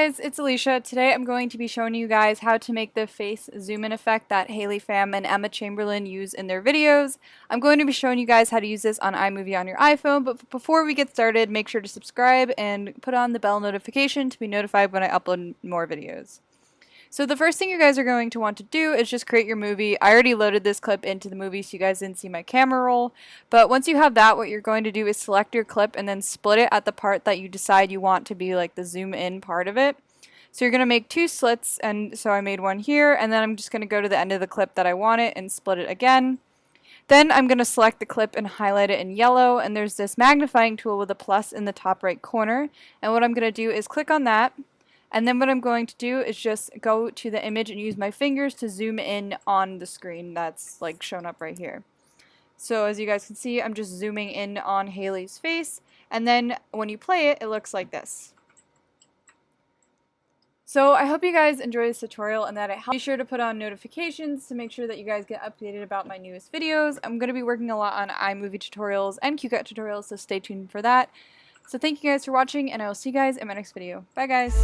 guys, it's Alicia. Today I'm going to be showing you guys how to make the face zoom in effect that Haley Pham and Emma Chamberlain use in their videos. I'm going to be showing you guys how to use this on iMovie on your iPhone, but before we get started, make sure to subscribe and put on the bell notification to be notified when I upload more videos. So the first thing you guys are going to want to do is just create your movie. I already loaded this clip into the movie so you guys didn't see my camera roll. But once you have that, what you're going to do is select your clip and then split it at the part that you decide you want to be like the zoom in part of it. So you're going to make two slits, and so I made one here, and then I'm just going to go to the end of the clip that I want it and split it again. Then I'm going to select the clip and highlight it in yellow, and there's this magnifying tool with a plus in the top right corner. And what I'm going to do is click on that. And then what I'm going to do is just go to the image and use my fingers to zoom in on the screen that's like shown up right here. So as you guys can see, I'm just zooming in on Haley's face, and then when you play it, it looks like this. So I hope you guys enjoy this tutorial and that it helps. Be sure to put on notifications to make sure that you guys get updated about my newest videos. I'm going to be working a lot on iMovie tutorials and QCut tutorials, so stay tuned for that. So thank you guys for watching, and I will see you guys in my next video. Bye guys!